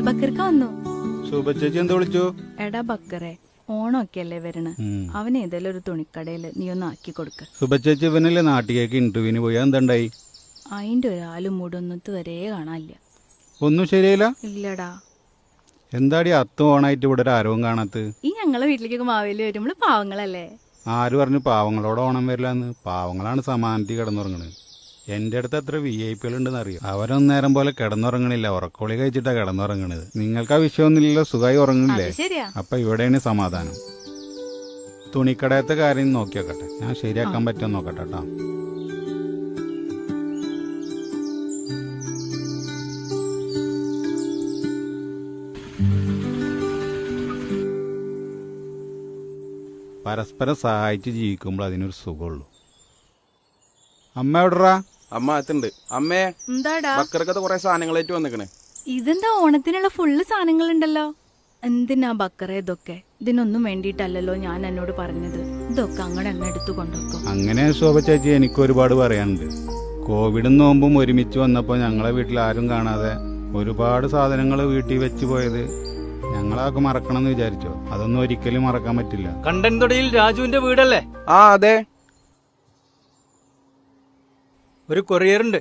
ബക്കർക്ക് വന്നു. ശോഭച്ചേച്ചി എന്താ വിളിച്ചു? എടാ ബക്കറെ, ഓണമൊക്കെ അല്ലേ വരണ, അവന് ഏതെങ്കിലും ഒരു തുണിക്കടയില് നീ ഒന്ന് ആക്കി കൊടുക്ക. ശോഭച്ചേച്ചി ഇവനല്ലേ നാട്ടിലേക്ക് ഇന്റർവ്യൂവിന് പോയി, എന്തുണ്ടായി? അതിന്റെ ഒരാളും മൂടൊന്നത്ത് വരെ കാണാനില്ല. ഒന്നും ശരിയായില്ല? ഇല്ലടാ. എന്താടി അത്ത് ഓണായിട്ട് ഇവിടെ ഒരു ആരവും കാണാത്ത? ഈ ഞങ്ങളെ വീട്ടിലേക്ക് മാവേലി വരുമ്പോൾ പാവങ്ങളല്ലേ? ആര് പറഞ്ഞു പാവങ്ങളോട് ഓണം വരില്ലാന്ന്? പാവങ്ങളാണ് സമാനത്തി കിടന്നുറങ്ങണത്. എന്റെ അടുത്ത് എത്ര VIP ഉണ്ടെന്ന് അറിയാം. അവരൊന്നേരം പോലെ കിടന്നുറങ്ങണില്ല, ഉറക്കോളി കഴിച്ചിട്ടാ കിടന്നുറങ്ങണത്. നിങ്ങൾക്ക് ആ വിഷയമൊന്നുമില്ലല്ലോ, സുഖമായി ഉറങ്ങണില്ലേ? അപ്പൊ ഇവിടെയാണ് സമാധാനം. തുണിക്കടയത്തെ കാര്യം നോക്കി നോക്കട്ടെ, ഞാൻ ശരിയാക്കാൻ പറ്റുമോ നോക്കട്ടെ കേട്ടോ. പരസ്പരം സഹായിച്ച് ജീവിക്കുമ്പോൾ അതിനൊരു സുഖമുള്ളൂ. അമ്മ എവിടെറാ? അമ്മ എത്തുണ്ട്. അമ്മേ, എന്താടാ? ബക്കറക്കത്ത് കുറെ സാധനങ്ങളായിട്ട് വന്നിക്കണേ. ഇതെന്താ ഓണത്തിനുള്ള ഫുള്ള് സാധനങ്ങളുണ്ടല്ലോ. എന്തിനാ ബക്കറ ഇതൊക്കെ? ഇതിനൊന്നും വേണ്ടിയിട്ടല്ലോ ഞാൻ എന്നോട് പറഞ്ഞത്. ഇതൊക്കെ അങ്ങടെ എണ്ണ എടുത്തു കൊണ്ടുവെക്കും. അങ്ങനെ ശോഭ ചേച്ചി, എനിക്ക് ഒരുപാട് പറയാനുണ്ട്. കോവിഡും നോമ്പും ഒരുമിച്ച് വന്നപ്പോൾ ഞങ്ങളെ വീട്ടിൽ ആരും കാണാതെ ഒരുപാട് സാധനങ്ങൾ വീട്ടിൽ വെച്ച് പോയത് ഞങ്ങളൊക്കെ മറക്കണം എന്ന് വിചാരിച്ചോ? അതൊന്നും ഒരിക്കലും മറക്കാൻ പറ്റില്ല. കണ്ടൻതൊടിയിൽ രാജുവിന്റെ വീടല്ലേ? ആ അതെ. ഒരു കൊറിയർ ഉണ്ട്.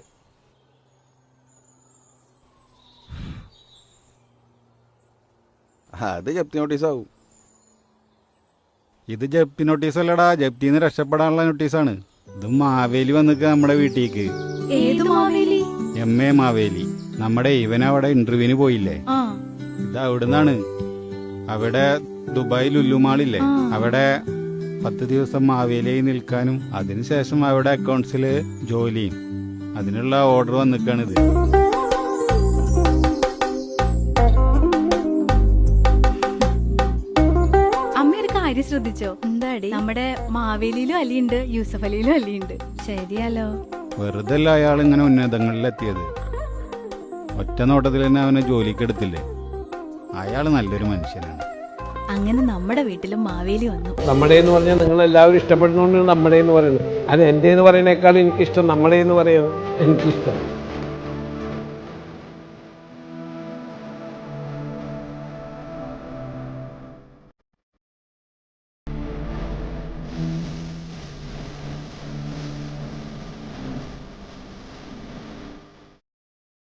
അത് ജപ്തി നോട്ടീസ് ആവും. ഇത് ജപ്തി നോട്ടീസ് അല്ലടാ, ജപ്തിന്ന് രക്ഷപ്പെടാനുള്ള നോട്ടീസാണ്. ഇത് മാവേലി വന്നിക്ക നമ്മുടെ വീട്ടിലേക്ക്. ഏത് മാവേലി? MA മാവേലി. നമ്മുടെ ഇവനവിടെ ഇന്റർവ്യൂവിന് പോയില്ലേ, ഇത് അവിടുന്നാണ്. അവിടെ ദുബായ് ലുലുമാളില്ലേ, അവിടെ 10 ദിവസം മാവേലിയായി നിൽക്കാനും അതിനുശേഷം അവിടെ അക്കൗണ്ട്സില് ജോലിയും, അതിനുള്ള ഓർഡർ വന്നിക്കാണിത്. അമ്മ ഒരു കാര്യം ശ്രദ്ധിച്ചോ? എന്താടി? നമ്മുടെ മാവേലിയിലും അലിയുണ്ട്, യൂസഫ് അലിയിലും അലിയുണ്ട്. ശരിയാലോ? വെറുതെ അല്ല അയാൾ ഇങ്ങനെ ഉന്നതങ്ങളിലെത്തിയത്. ഒറ്റ നോട്ടത്തിൽ തന്നെ അവനെ ജോലിക്ക് എടുത്തില്ലേ. അയാൾ നല്ലൊരു മനുഷ്യനാണ്. അങ്ങനെ നമ്മുടെ വീട്ടിലും മാവേലി വന്നു. നമ്മുടെ എന്ന് പറഞ്ഞാൽ നിങ്ങൾ എല്ലാവരും ഇഷ്ടപ്പെടുന്നതുകൊണ്ട് നമ്മുടെ എന്ന് പറയുന്നത്. അത് എൻ്റെ എന്ന് പറയുന്നേക്കാളും എനിക്കിഷ്ടം നമ്മുടെ എന്ന് പറയുന്നത് എനിക്കിഷ്ടം.